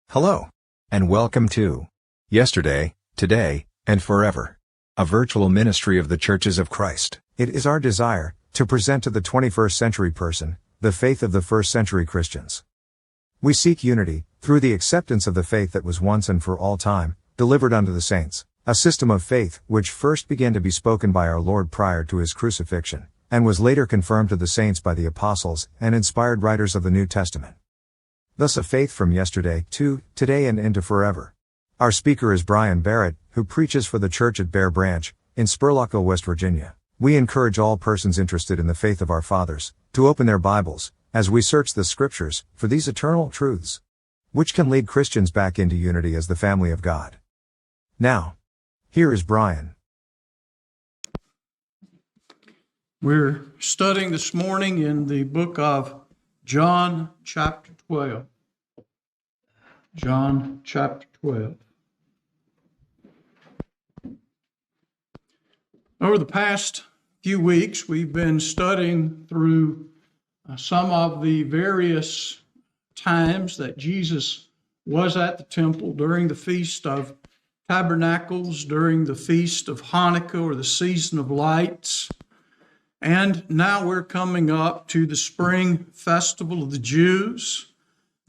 Hello, and welcome to Yesterday, Today, and Forever, a virtual ministry of the Churches of Christ. It is our desire to present to the 21st century person the faith of the first century Christians. We seek unity through the acceptance of the faith that was once and for all time delivered unto the saints, a system of faith which first began to be spoken by our Lord prior to his crucifixion, and was later confirmed to the saints by the apostles and inspired writers of the New Testament. Thus a faith from yesterday to today and into forever. Our speaker is Brian Barrett, who preaches for the church at Bear Branch, in Spurlockville, West Virginia. We encourage all persons interested in the faith of our fathers to open their Bibles, as we search the Scriptures, for these eternal truths, which can lead Christians back into unity as the family of God. Now, here is Brian. We're studying this morning in the book of John chapter 12. John chapter 12. Over the past few weeks, we've been studying through some of the various times that Jesus was at the temple during the Feast of Tabernacles, during the Feast of Hanukkah or the Season of Lights. And now we're coming up to the spring festival of the Jews,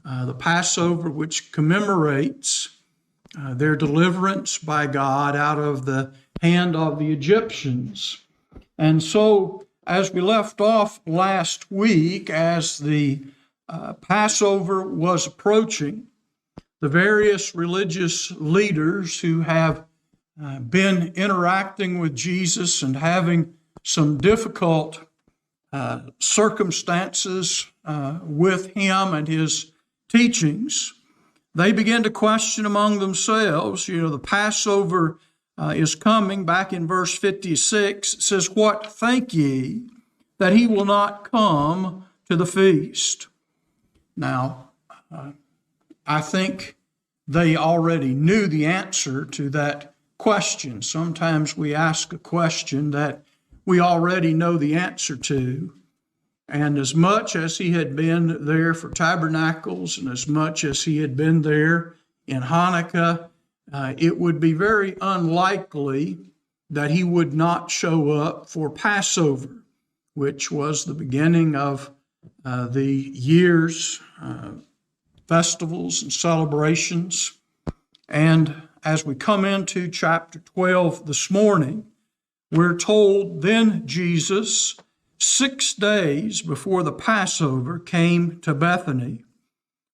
the Passover, which commemorates their deliverance by God out of the hand of the Egyptians. And so, as we left off last week, as the Passover was approaching, the various religious leaders who have been interacting with Jesus and having some difficult circumstances with him and his teachings, they began to question among themselves. The Passover is coming. Back in verse 56, it says, "What think ye, that he will not come to the feast?" Now, I think they already knew the answer to that question. Sometimes we ask a question that we already know the answer to. And as much as he had been there for Tabernacles and as much as he had been there in Hanukkah, it would be very unlikely that he would not show up for Passover, which was the beginning of the year's festivals and celebrations. And as we come into chapter 12 this morning, we're told, "Then Jesus, 6 days before the Passover, came to Bethany,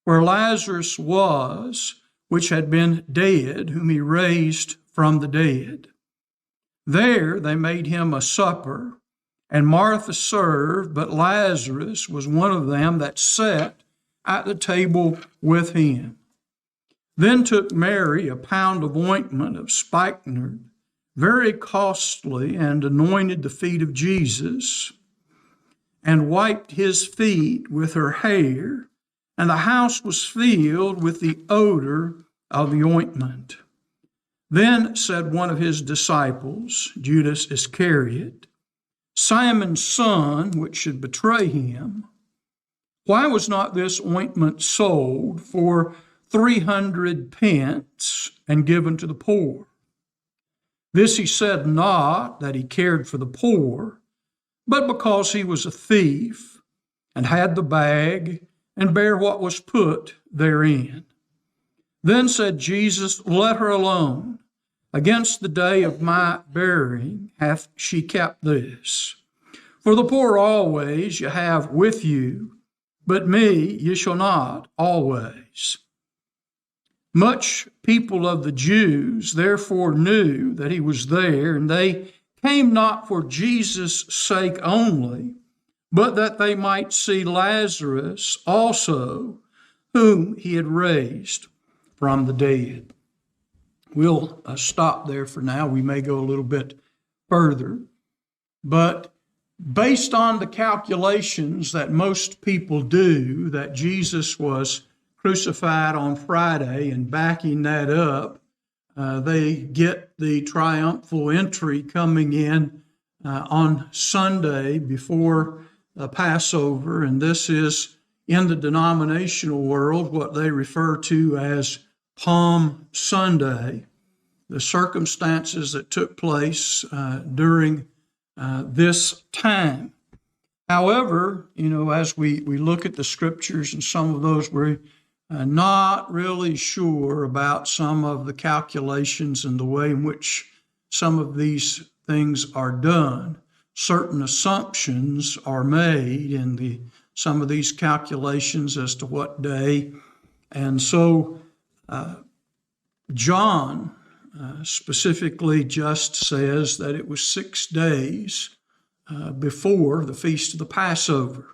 where Lazarus was, which had been dead, whom he raised from the dead. There they made him a supper, and Martha served, but Lazarus was one of them that sat at the table with him. Then took Mary a pound of ointment of spikenard, very costly, and anointed the feet of Jesus, and wiped his feet with her hair, and the house was filled with the odor of the ointment. Then said one of his disciples, Judas Iscariot, Simon's son, which should betray him, why was not this ointment sold for 300 pence and given to the poor? This he said not that he cared for the poor, but because he was a thief, and had the bag, and bare what was put therein. Then said Jesus, Let her alone. Against the day of my burying hath she kept this. For the poor always you have with you, but me ye shall not always. Much people of the Jews therefore knew that he was there, and they came not for Jesus' sake only, but that they might see Lazarus also, whom he had raised from the dead. We'll stop there for now. We may go a little bit further, but based on the calculations that most people do, that Jesus was crucified on Friday, and backing that up, they get the triumphal entry coming in on Sunday before Passover, and this is in the denominational world what they refer to as Palm Sunday, the circumstances that took place during this time. However, as we look at the scriptures, and some of those we're not really sure about some of the calculations and the way in which some of these things are done. Certain assumptions are made in some of these calculations as to what day. And so John specifically just says that it was 6 days before the Feast of the Passover.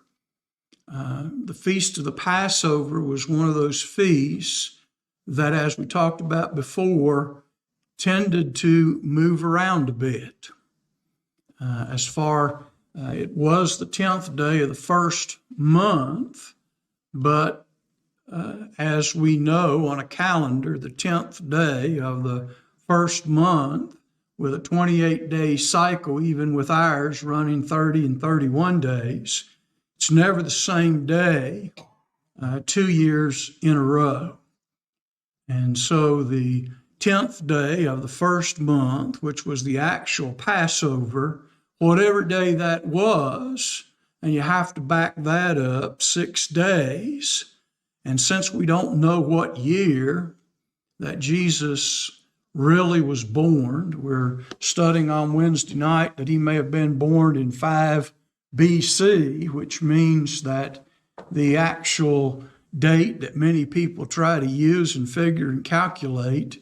The Feast of the Passover was one of those feasts that, as we talked about before, tended to move around a bit. It was the 10th day of the first month, but as we know on a calendar, the 10th day of the first month, with a 28-day cycle, even with ours running 30 and 31 days, it's never the same day 2 years in a row. And so the 10th day of the first month, which was the actual Passover, whatever day that was, and you have to back that up 6 days. And since we don't know what year that Jesus really was born, we're studying on Wednesday night that he may have been born in 5 BC, which means that the actual date that many people try to use and figure and calculate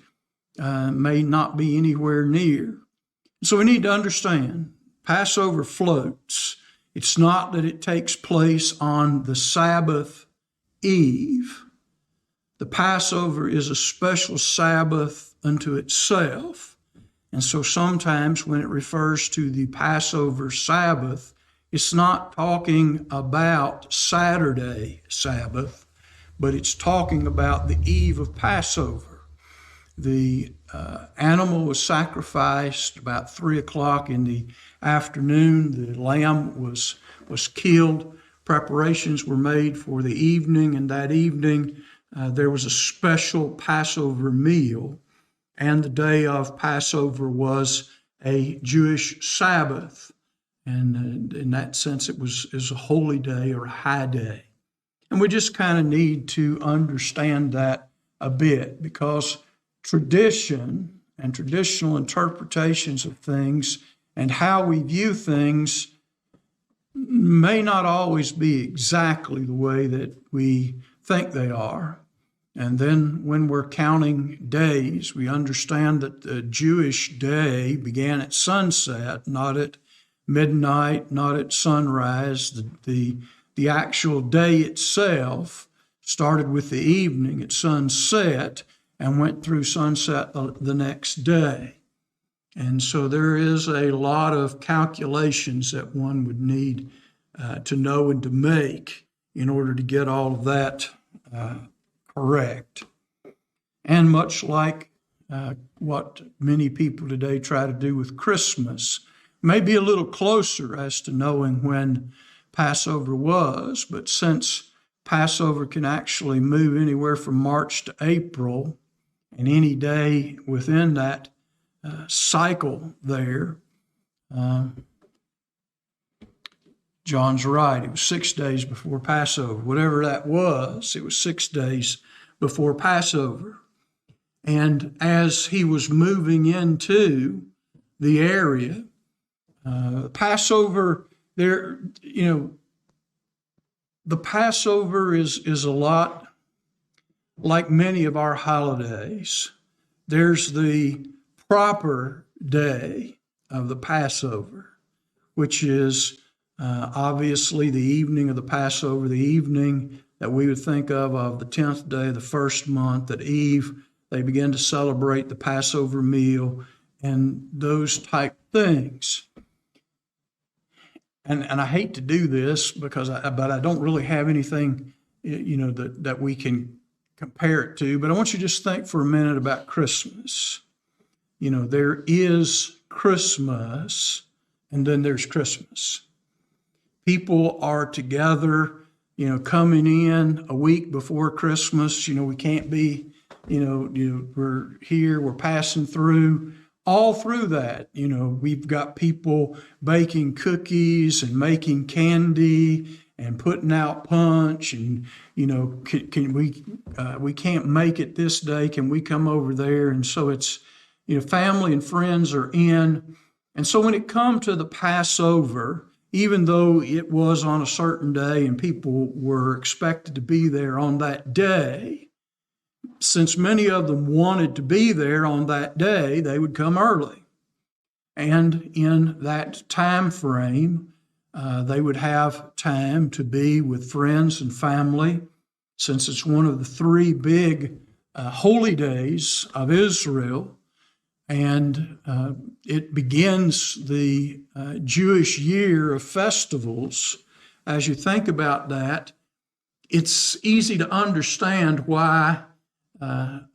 may not be anywhere near. So we need to understand Passover floats. It's not that it takes place on the Sabbath eve. The Passover is a special Sabbath unto itself. And so sometimes when it refers to the Passover Sabbath, it's not talking about Saturday Sabbath, but it's talking about the eve of Passover. The animal was sacrificed about 3 o'clock in the afternoon. The lamb was killed. Preparations were made for the evening, and that evening there was a special Passover meal, and the day of Passover was a Jewish Sabbath. And in that sense, it was a holy day or a high day. And we just kind of need to understand that a bit, because tradition and traditional interpretations of things and how we view things may not always be exactly the way that we think they are. And then when we're counting days, we understand that the Jewish day began at sunset, not at midnight, not at sunrise. The actual day itself started with the evening at sunset and went through sunset the next day. And so there is a lot of calculations that one would need to know and to make in order to get all of that correct. And much like what many people today try to do with Christmas, maybe a little closer as to knowing when Passover was, but since Passover can actually move anywhere from March to April, and any day within that cycle there, John's right. It was 6 days before Passover. Whatever that was, it was 6 days before Passover. And as he was moving into the area, Passover, the Passover is a lot like many of our holidays. There's the proper day of the Passover, which is obviously the evening of the Passover, the evening that we would think of the 10th day of the first month, at eve, they begin to celebrate the Passover meal and those type things. And I hate to do this but I don't really have anything, that we can compare it to. But I want you to just think for a minute about Christmas. There is Christmas, and then there's Christmas. People are together coming in a week before Christmas. We can't be, we're here, we're passing through. All through that, we've got people baking cookies and making candy and putting out punch, and can we can't make it this day? Can we come over there? And so it's family and friends are in, and so when it come to the Passover, even though it was on a certain day and people were expected to be there on that day, since many of them wanted to be there on that day, they would come early. And in that time frame, they would have time to be with friends and family, since it's one of the three big holy days of Israel. And it begins the Jewish year of festivals. As you think about that, it's easy to understand why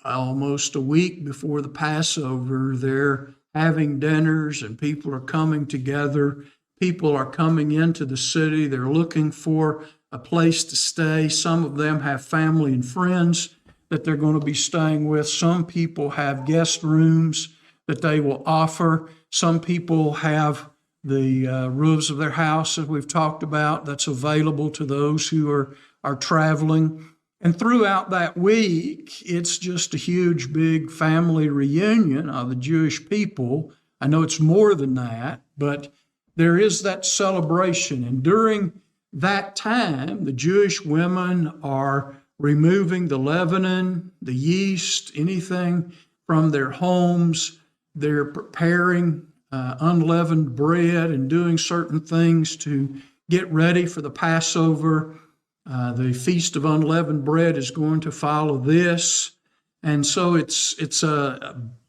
almost a week before the Passover, they're having dinners and people are coming together. People are coming into the city. They're looking for a place to stay. Some of them have family and friends that they're going to be staying with. Some people have guest rooms that they will offer. Some people have the roofs of their house, as we've talked about, that's available to those who are traveling. And throughout that week, it's just a huge, big family reunion of the Jewish people. I know it's more than that, but there is that celebration. And during that time, the Jewish women are removing the leaven, the yeast, anything from their homes. They're preparing unleavened bread and doing certain things to get ready for the Passover. The Feast of Unleavened Bread is going to follow this. And so it's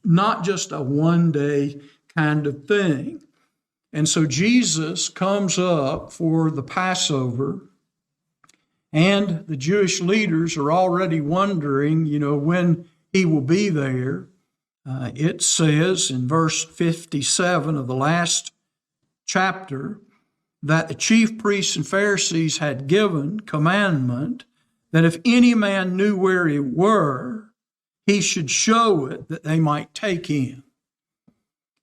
not just a one-day kind of thing. And so Jesus comes up for the Passover, and the Jewish leaders are already wondering, when he will be there. It says in verse 57 of the last chapter that the chief priests and Pharisees had given commandment that if any man knew where he were, he should show it, that they might take him.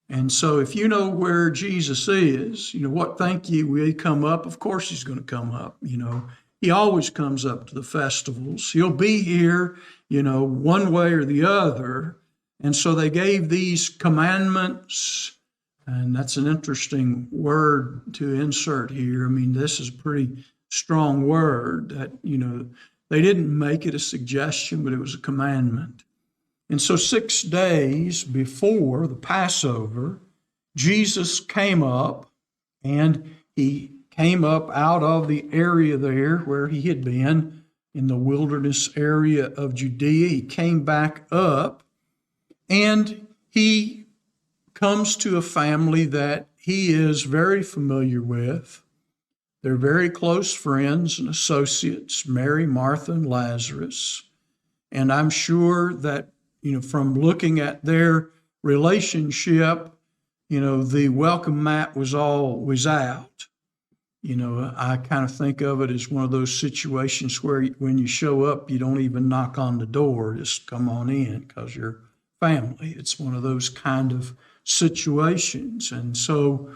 And so if you know where Jesus is, what think you, will he come up? Of course he's going to come up. He always comes up to the festivals. He'll be here, one way or the other. And so they gave these commandments, and that's an interesting word to insert here. I mean, this is a pretty strong word that, they didn't make it a suggestion, but it was a commandment. And so 6 days before the Passover, Jesus came up, and he came up out of the area there where he had been in the wilderness area of Judea. He came back up, and he comes to a family that he is very familiar with. They're very close friends and associates, Mary, Martha, and Lazarus. And I'm sure that, from looking at their relationship, the welcome mat was always out. I kind of think of it as one of those situations where when you show up, you don't even knock on the door, just come on in because you're family. It's one of those kind of situations. And so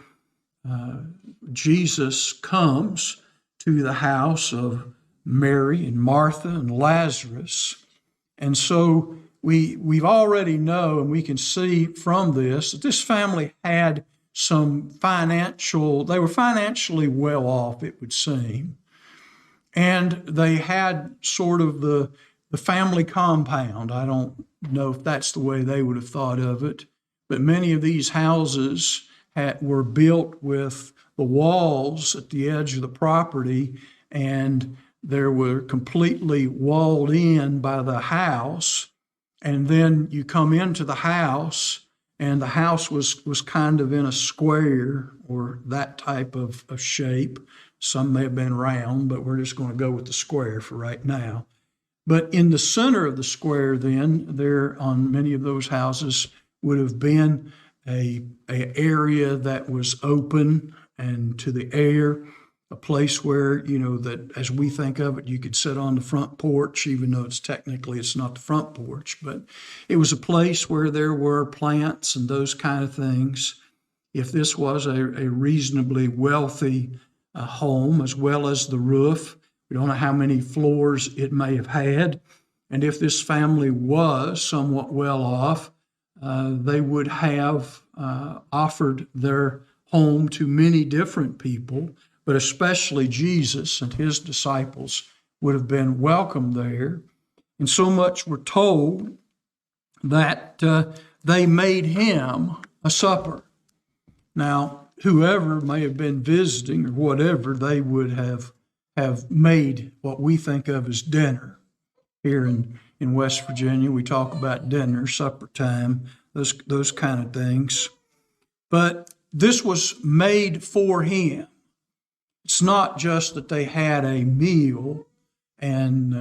Jesus comes to the house of Mary and Martha and Lazarus. And so we've already know, and we can see from this, that this family had some they were financially well off, it would seem. And they had sort of the family compound. I don't know if that's the way they would have thought of it, but many of these houses were built with the walls at the edge of the property, and they were completely walled in by the house. And then you come into the house, and the house was kind of in a square or that type of shape. Some may have been round, but we're just going to go with the square for right now. But in the center of the square then, there on many of those houses would have been a area that was open and to the air, a place where, that as we think of it, you could sit on the front porch, even though it's not the front porch, but it was a place where there were plants and those kind of things. If this was a reasonably wealthy home, as well as the roof, we don't know how many floors it may have had. And if this family was somewhat well off, they would have offered their home to many different people, but especially Jesus and his disciples would have been welcome there. And so much we're told that they made him a supper. Now, whoever may have been visiting or whatever, they would have made what we think of as dinner. Here in West Virginia, we talk about dinner, supper time, those kind of things. But this was made for him. It's not just that they had a meal and,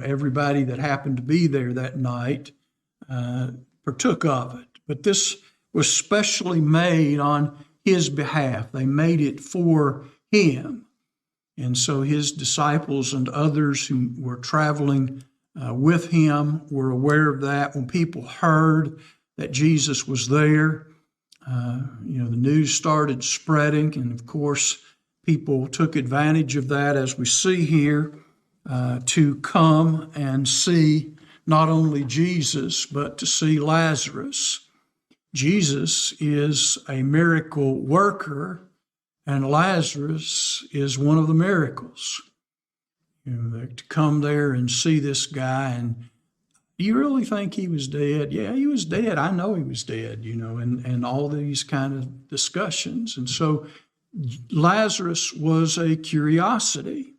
everybody that happened to be there that night partook of it. But this was specially made on his behalf. They made it for him. And so his disciples and others who were traveling with him were aware of that. When people heard that Jesus was there, the news started spreading. And of course, people took advantage of that, as we see here, to come and see not only Jesus, but to see Lazarus. Jesus is a miracle worker, and Lazarus is one of the miracles. To come there and see this guy, and do you really think he was dead? Yeah, he was dead. I know he was dead, and all these kind of discussions. And so Lazarus was a curiosity.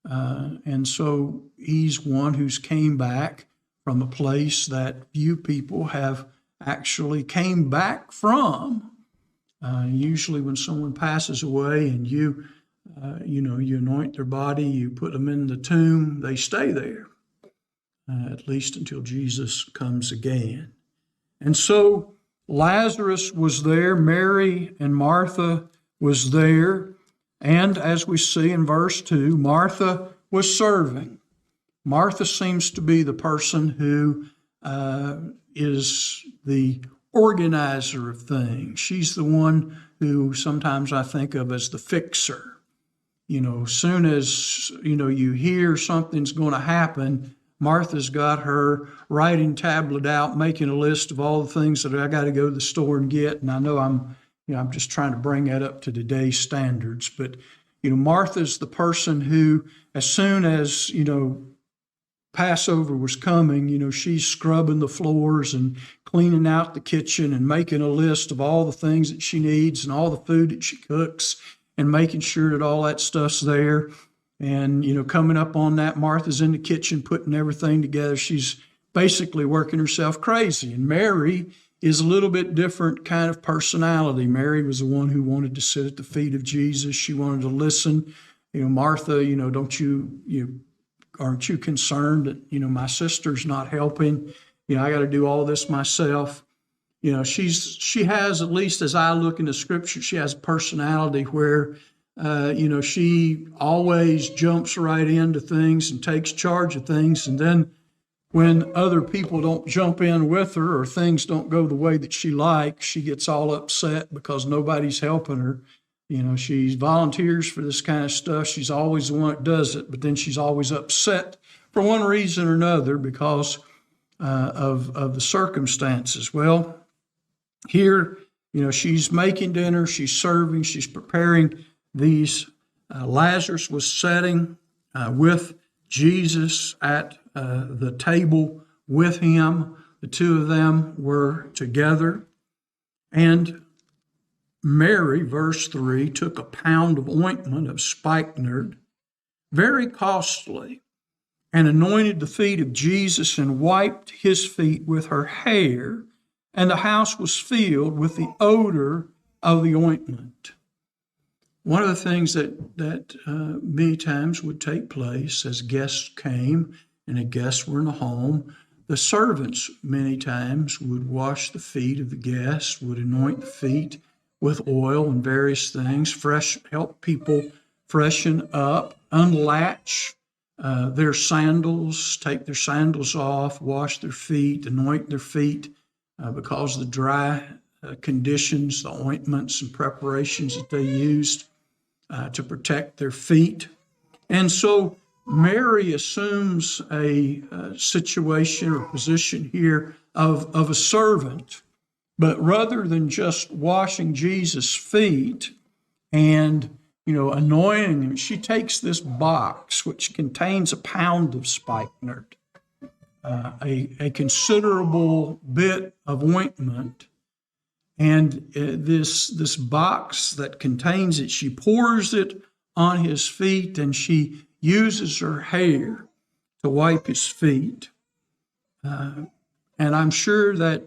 And so he's one who's came back from a place that few people have actually came back from. Usually when someone passes away and you anoint their body, you put them in the tomb, they stay there, at least until Jesus comes again. And so Lazarus was there, Mary and Martha was there, and as we see in verse 2, Martha was serving. Martha seems to be the person who is the organizer of things. She's the one who sometimes I think of as the fixer. Soon as, you hear something's going to happen, Martha's got her writing tablet out, making a list of all the things that I got to go to the store and get. And I know I'm just trying to bring that up to today's standards. But, Martha's the person who, as soon as, Passover was coming, she's scrubbing the floors and cleaning out the kitchen and making a list of all the things that she needs and all the food that she cooks and making sure that all that stuff's there. And, coming up on that, Martha's in the kitchen putting everything together. She's basically working herself crazy. And Mary is a little bit different kind of personality. Mary was the one who wanted to sit at the feet of Jesus. She wanted to listen. Martha, aren't you concerned that, my sister's not helping? I got to do all this myself. She has, at least as I look into Scripture, she has a personality where, she always jumps right into things and takes charge of things. And then when other people don't jump in with her or things don't go the way that she likes, she gets all upset because nobody's helping her. She volunteers for this kind of stuff. She's always the one that does it, but then she's always upset for one reason or another because of the circumstances. Well, here, she's making dinner, she's serving, she's preparing these. Lazarus was sitting with Jesus at the table with him. The two of them were together. And Mary, verse 3, took a pound of ointment of spikenard, very costly, and anointed the feet of Jesus and wiped his feet with her hair, and the house was filled with the odor of the ointment. One of the things that many times would take place as guests came and the guests were in a home, the servants many times would wash the feet of the guests, would anoint the feet with oil and various things, help people freshen up, unlatch their sandals, take their sandals off, wash their feet, anoint their feet because of the dry conditions, the ointments and preparations that they used to protect their feet. And so Mary assumes a situation or position here of a servant, but rather than just washing Jesus' feet and anointing him, she takes this box which contains a pound of spikenard, a considerable bit of ointment, and this box that contains it, she pours it on his feet, and she uses her hair to wipe his feet. And I'm sure that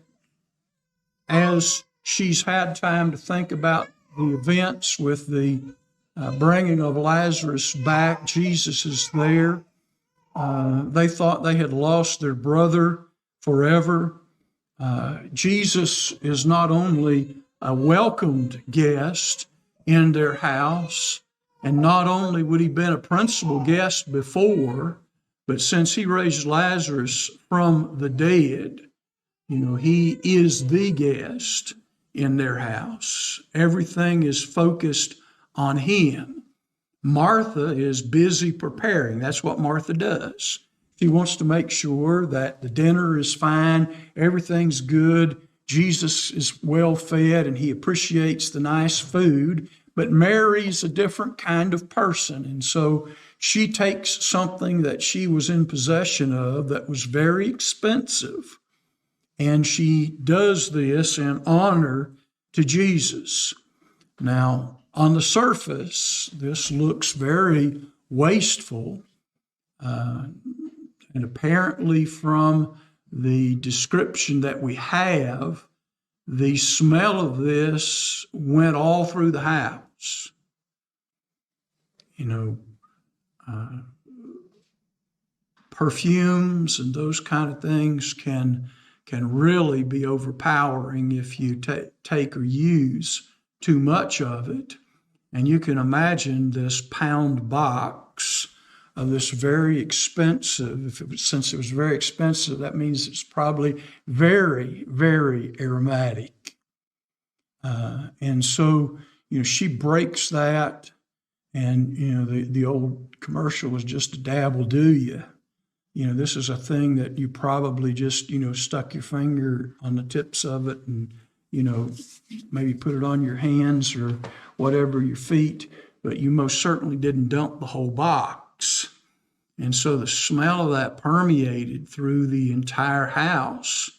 as she's had time to think about the events with the bringing of Lazarus back, Jesus is there. They thought they had lost their brother forever. Jesus is not only a welcomed guest in their house, and not only would he have been a principal guest before, but since he raised Lazarus from the dead, he is the guest in their house. Everything is focused on him. Martha is busy preparing. That's what Martha does. She wants to make sure that the dinner is fine, everything's good, Jesus is well fed, and he appreciates the nice food. But Mary's a different kind of person, and so she takes something that she was in possession of that was very expensive, and she does this in honor to Jesus. Now, on the surface, this looks very wasteful, and apparently from the description that we have, the smell of this went all through the house. Perfumes and those kind of things can really be overpowering if you take or use too much of it. And you can imagine this pound box of this very expensive, since it was very expensive, that means it's probably very, very aromatic. And so, she breaks that, and, the old commercial was just a dab will do you. This is a thing that you probably just, stuck your finger on the tips of it and, maybe put it on your hands or whatever, your feet, but you most certainly didn't dump the whole box. And so the smell of that permeated through the entire house.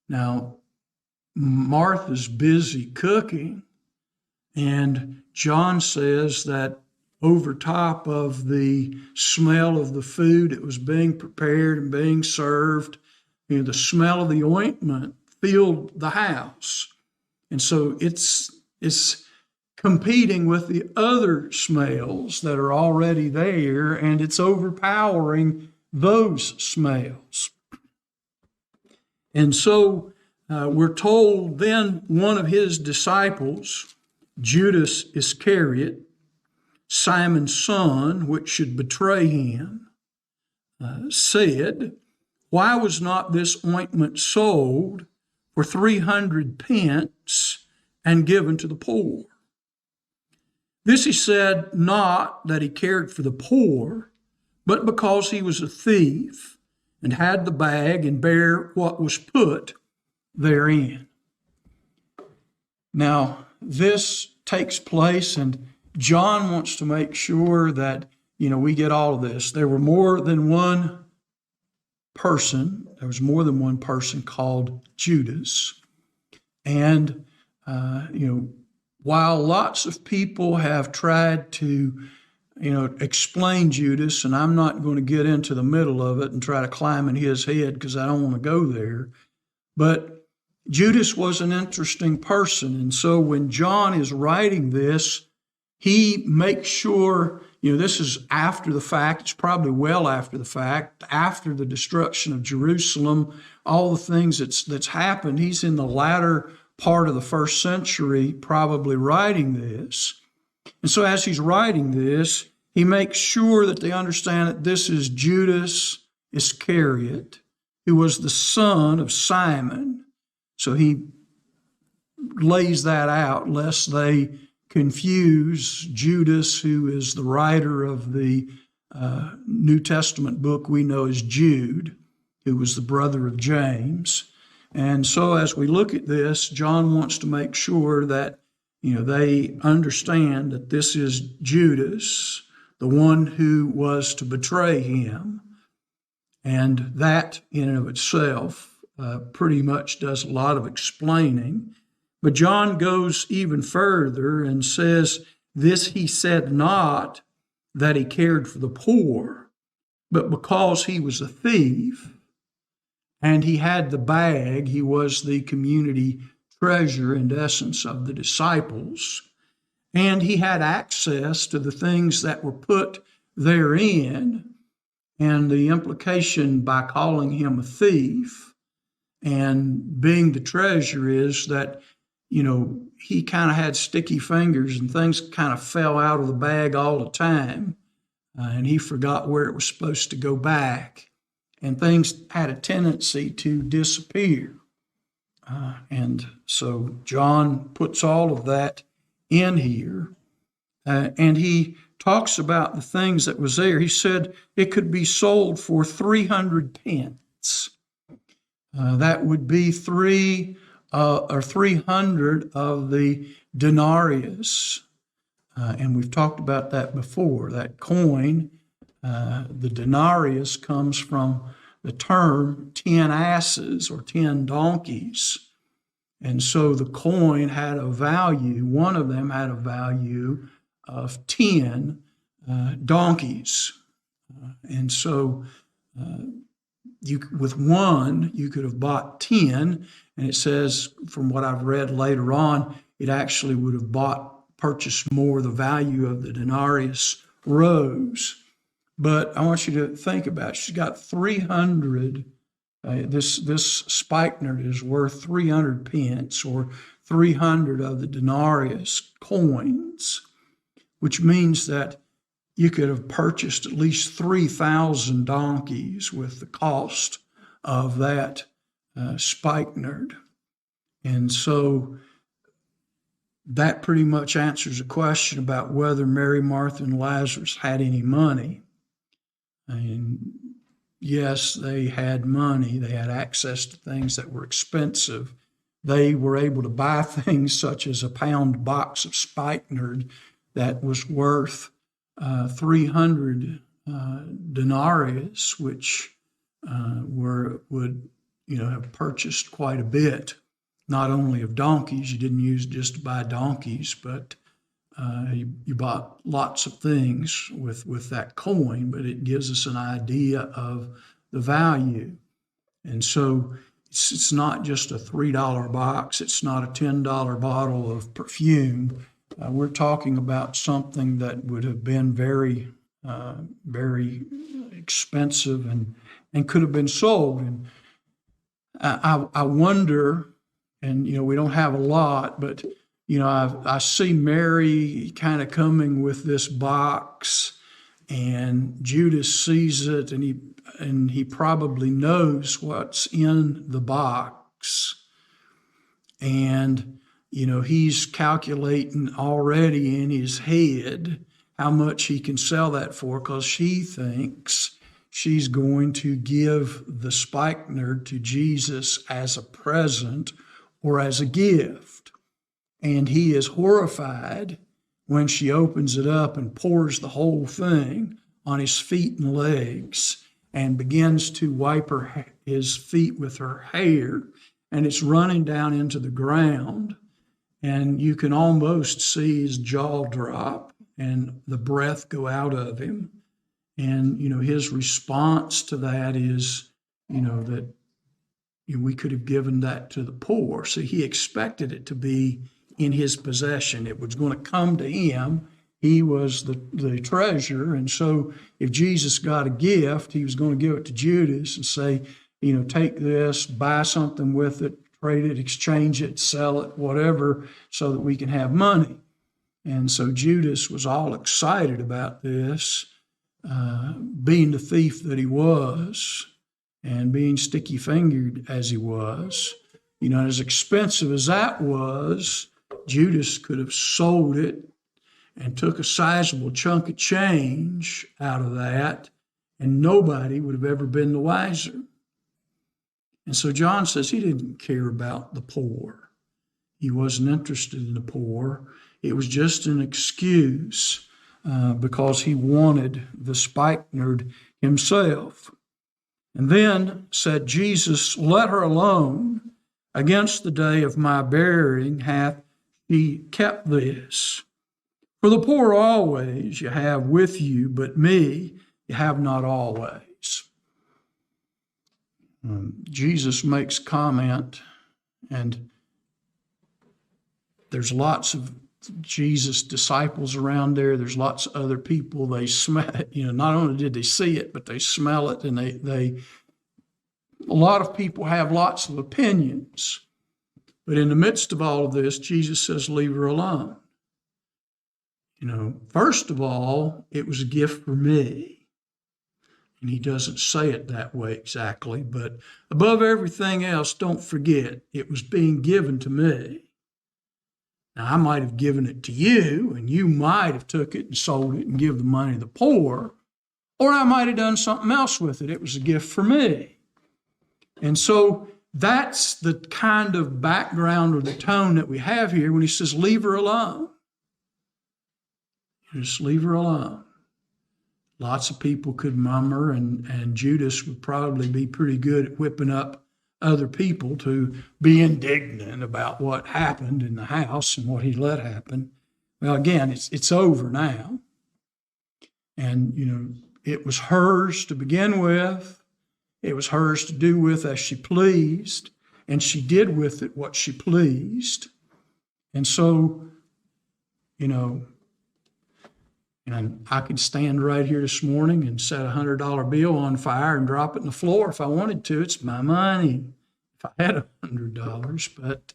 Now, Martha's busy cooking, and John says that over top of the smell of the food that was being prepared and being served, the smell of the ointment filled the house. And so it's competing with the other smells that are already there, and it's overpowering those smells. And so we're told then one of his disciples, Judas Iscariot, Simon's son, which should betray him, said, "Why was not this ointment sold for 300 pence and given to the poor?" This he said not that he cared for the poor, but because he was a thief and had the bag and bare what was put therein. Now, this takes place, and John wants to make sure that, we get all of this. There were more than one person. There was more than one person called Judas. And, while lots of people have tried to, explain Judas, and I'm not going to get into the middle of it and try to climb in his head because I don't want to go there, but Judas was an interesting person. And so when John is writing this, he makes sure, this is after the fact, it's probably well after the fact, after the destruction of Jerusalem, all the things that's happened. He's in the latter part of the first century probably writing this. And so as he's writing this, he makes sure that they understand that this is Judas Iscariot, who was the son of Simon. So he lays that out lest they confuse Judas, who is the writer of the New Testament book we know as Jude, who was the brother of James. And so as we look at this, John wants to make sure that they understand that this is Judas, the one who was to betray him. And that in and of itself pretty much does a lot of explaining. But John goes even further and says, this he said not that he cared for the poor, but because he was a thief and he had the bag, he was the community treasure, in essence, of the disciples, and he had access to the things that were put therein. And the implication by calling him a thief and being the treasure is that, he kind of had sticky fingers and things kind of fell out of the bag all the time. And he forgot where it was supposed to go back. And things had a tendency to disappear. And so John puts all of that in here. And he talks about the things that was there. He said it could be sold for 300 pence. That would be 300 of the denarius. And we've talked about that before. That coin, the denarius, comes from the term 10 asses or 10 donkeys. And so the coin had a value, one of them had a value of 10 donkeys. And so with one, you could have bought 10. And it says, from what I've read later on, it actually would have purchased more. The value of the denarius rose. But I want you to think about it. She's got 300. This spikenard is worth 300 pence or 300 of the denarius coins, which means that you could have purchased at least 3,000 donkeys with the cost of that spikenard. And so that pretty much answers a question about whether Mary, Martha, and Lazarus had any money. And yes, they had money. They had access to things that were expensive. They were able to buy things such as a pound box of spikenard that was worth 300 denarius, which would have purchased quite a bit, not only of donkeys. You didn't use just to buy donkeys, but you bought lots of things with that coin, but it gives us an idea of the value. And so it's not just a $3 box. It's not a $10 bottle of perfume. We're talking about something that would have been very, very expensive and could have been sold. And I wonder, and we don't have a lot, but I see Mary kind of coming with this box, and Judas sees it, and he probably knows what's in the box, and he's calculating already in his head how much he can sell that for, because she thinks she's going to give the spikenard to Jesus as a present or as a gift. And he is horrified when she opens it up and pours the whole thing on his feet and legs and begins to wipe his feet with her hair, and it's running down into the ground. And you can almost see his jaw drop and the breath go out of him. And, his response to that is, that we could have given that to the poor. So he expected it to be in his possession. It was going to come to him. He was the treasure. And so if Jesus got a gift, he was going to give it to Judas and say, take this, buy something with it, trade it, exchange it, sell it, whatever, so that we can have money. And so Judas was all excited about this, being the thief that he was and being sticky-fingered as he was. As expensive as that was, Judas could have sold it and took a sizable chunk of change out of that, and nobody would have ever been the wiser. And so John says he didn't care about the poor. He wasn't interested in the poor. It was just an excuse because he wanted the spikenard himself. And then said Jesus, "Let her alone. Against the day of my burying hath she kept this. For the poor always you have with you, but me you have not always." Jesus makes comment, and there's lots of Jesus disciples around there. There's lots of other people. They smell it. Not only did they see it, but they smell it, and a lot of people have lots of opinions. But in the midst of all of this, Jesus says, "Leave her alone." First of all, it was a gift for me. And he doesn't say it that way exactly, but above everything else, don't forget, it was being given to me. Now, I might have given it to you, and you might have took it and sold it and give the money to the poor, or I might have done something else with it. It was a gift for me. And so that's the kind of background or the tone that we have here when he says, "Leave her alone." Just leave her alone. Lots of people could murmur, and Judas would probably be pretty good at whipping up other people to be indignant about what happened in the house and what he let happen. Well, again, it's over now. And, it was hers to begin with. It was hers to do with as she pleased, and she did with it what she pleased. And so, and I could stand right here this morning and set a $100 bill on fire and drop it in the floor if I wanted to. It's my money if I had $100. But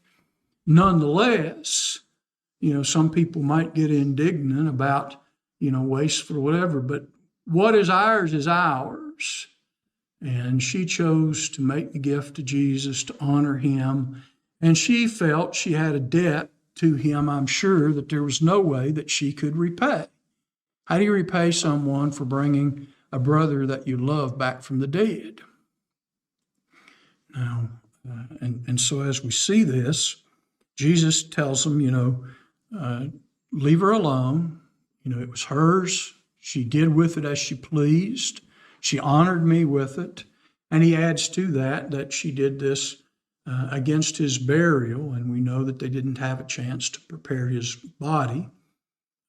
nonetheless, some people might get indignant about, wasteful or whatever. But what is ours is ours. And she chose to make the gift to Jesus to honor him. And she felt she had a debt to him, I'm sure, that there was no way that she could repay. How do you repay someone for bringing a brother that you love back from the dead? Now, and so as we see this, Jesus tells them, leave her alone. It was hers. She did with it as she pleased. She honored me with it. And he adds to that she did this against his burial. And we know that they didn't have a chance to prepare his body.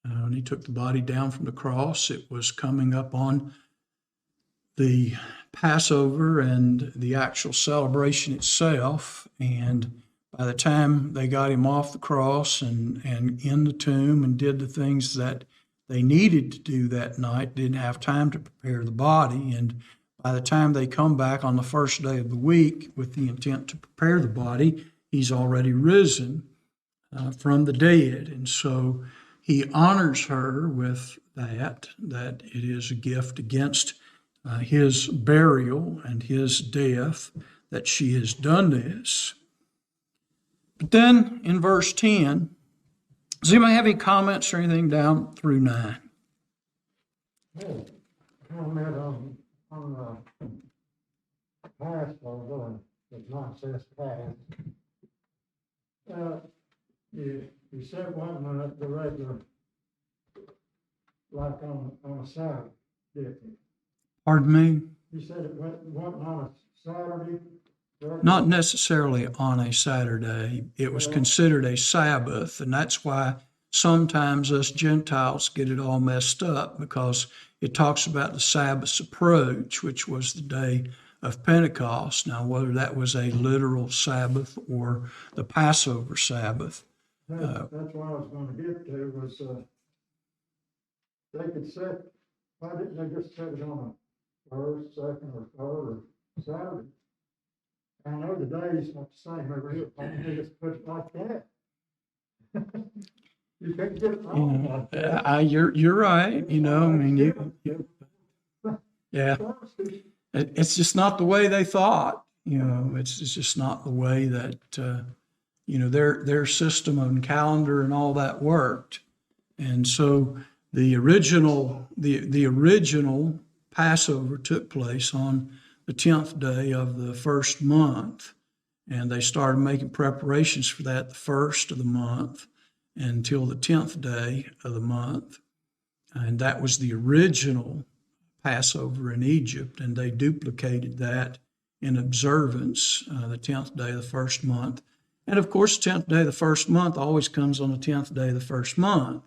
When he took the body down from the cross, it was coming up on the Passover and the actual celebration itself. And by the time they got him off the cross and in the tomb and did the things that they needed to do that night, didn't have time to prepare the body. And by the time they come back on the first day of the week with the intent to prepare the body, he's already risen from the dead. And so he honors her with that it is a gift against his burial and his death that she has done this. But then in verse 10, does anybody have any comments or anything down through 9? Hey, comment on the Passover, the nonsense past. You said it wasn't the regular, like on a Saturday, didn't you? Pardon me? You said it wasn't on a Saturday? Not necessarily on a Saturday. It was considered a Sabbath, and that's why sometimes us Gentiles get it all messed up, because it talks about the Sabbath's approach, which was the day of Pentecost. Now, whether that was a literal Sabbath or the Passover Sabbath. That's what I was going to get to, was they could set, why didn't they just set it on a first, second, or third, or Saturday? I know the days not the same every year, why didn't they just put it like that? You can't get it You wrong know, like that. you're right. You know, I mean, yeah. It's just not the way they thought. You know, it's just not the way that their system and calendar and all that worked. And so the original Passover took place on the 10th day of the first month, and they started making preparations for that the first of the month until the 10th day of the month, and that was the original Passover in Egypt, and they duplicated that in observance the 10th day of the first month. And of course, the 10th day of the first month always comes on the 10th day of the first month.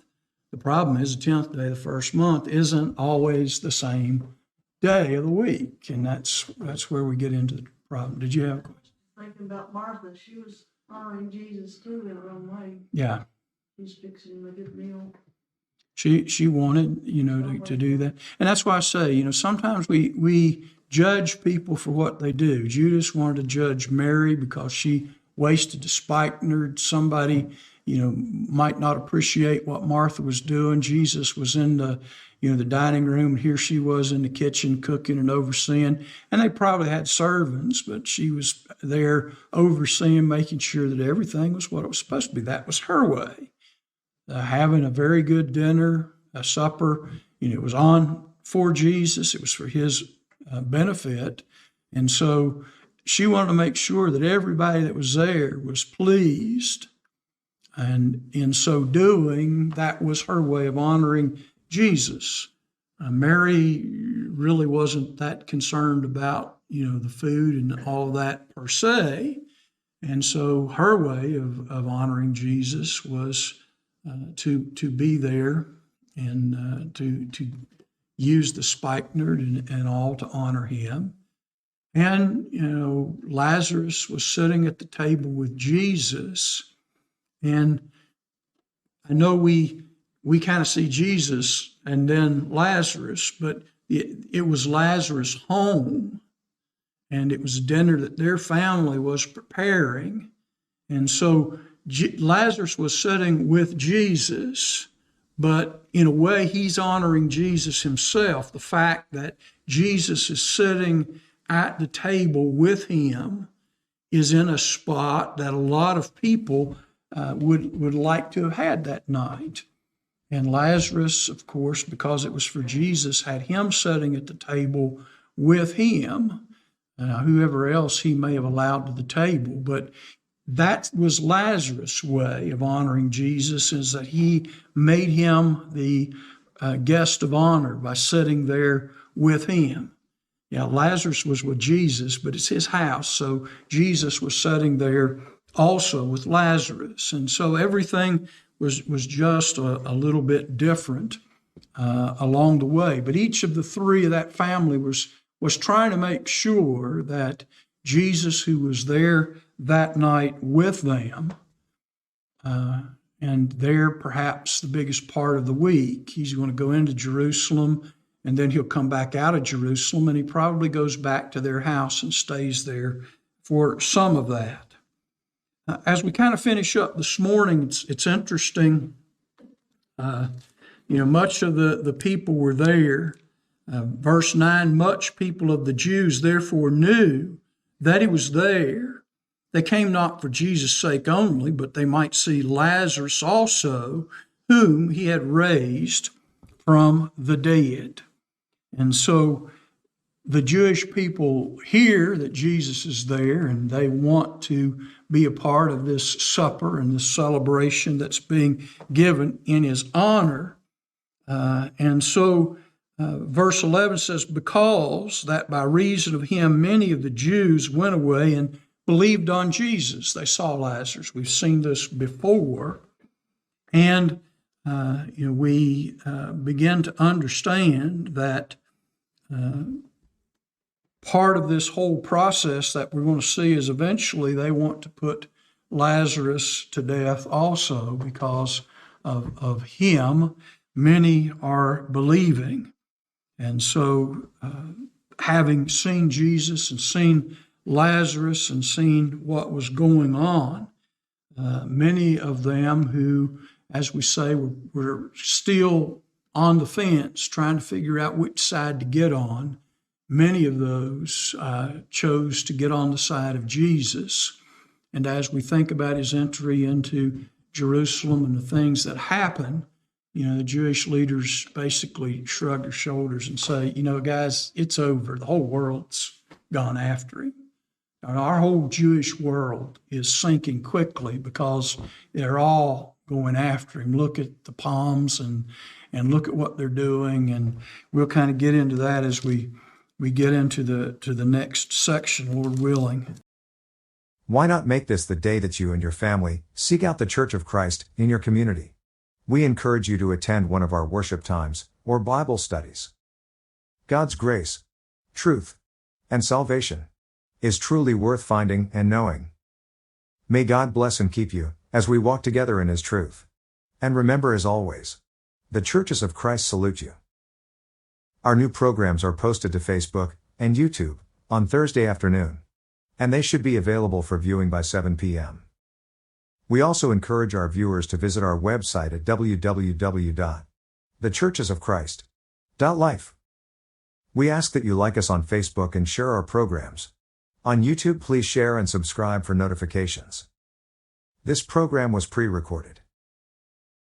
The problem is the 10th day of the first month isn't always the same day of the week, and that's where we get into the problem. Did you have a question? Thinking about Martha, she was honoring Jesus too in her own way. Yeah. He's fixing a good meal. She wanted, to do that. And that's why I say, sometimes we judge people for what they do. Judas wanted to judge Mary because she wasted the spikenard. Somebody, might not appreciate what Martha was doing. Jesus was in the dining room, and here she was in the kitchen cooking and overseeing. And they probably had servants, but she was there overseeing, making sure that everything was what it was supposed to be. That was her way. Having a very good dinner, a supper. It was on for Jesus. It was for his benefit. And so she wanted to make sure that everybody that was there was pleased. And in so doing, that was her way of honoring Jesus. Mary really wasn't that concerned about, the food and all that per se. And so her way of honoring Jesus was to be there and to use the spikenard and all to honor him. And, Lazarus was sitting at the table with Jesus. And I know we kind of see Jesus and then Lazarus, but it was Lazarus' home, and it was a dinner that their family was preparing. And so Lazarus was sitting with Jesus, but in a way, he's honoring Jesus himself. The fact that Jesus is sitting at the table with him is in a spot that a lot of people would like to have had that night. And Lazarus, of course, because it was for Jesus, had him sitting at the table with him, whoever else he may have allowed to the table. But that was Lazarus' way of honoring Jesus, is that he made him the guest of honor by sitting there with him. Yeah, Lazarus was with Jesus, but it's his house, so Jesus was sitting there also with Lazarus. And so everything was just a little bit different along the way. But each of the three of that family was trying to make sure that Jesus, who was there that night with them, and there perhaps the biggest part of the week, he's going to go into Jerusalem, and then he'll come back out of Jerusalem, and he probably goes back to their house and stays there for some of that. As we kind of finish up this morning, it's interesting. Much of the people were there. Verse 9, much people of the Jews therefore knew that he was there. They came not for Jesus' sake only, but they might see Lazarus also, whom he had raised from the dead. And so the Jewish people hear that Jesus is there, and they want to be a part of this supper and this celebration that's being given in his honor. And so verse 11 says, because that by reason of him many of the Jews went away and believed on Jesus. They saw Lazarus. We've seen this before. And we begin to understand that part of this whole process that we're going to see is eventually they want to put Lazarus to death also because of him. Many are believing. And so having seen Jesus and seen Lazarus and seen what was going on, many of them who as we say, we're still on the fence trying to figure out which side to get on. Many of those chose to get on the side of Jesus. And as we think about his entry into Jerusalem and the things that happen, the Jewish leaders basically shrug their shoulders and say, guys, it's over. The whole world's gone after him. And our whole Jewish world is sinking quickly because they're all going after him. Look at the palms and look at what they're doing. And we'll kind of get into that as we get into the next section, Lord willing. Why not make this the day that you and your family seek out the Church of Christ in your community? We encourage you to attend one of our worship times or Bible studies. God's grace, truth, and salvation is truly worth finding and knowing. May God bless and keep you as we walk together in his truth. And remember, as always, the Churches of Christ salute you. Our new programs are posted to Facebook and YouTube on Thursday afternoon, and they should be available for viewing by 7 p.m. We also encourage our viewers to visit our website at www.thechurchesofchrist.life. We ask that you like us on Facebook and share our programs. On YouTube, please share and subscribe for notifications. This program was pre-recorded.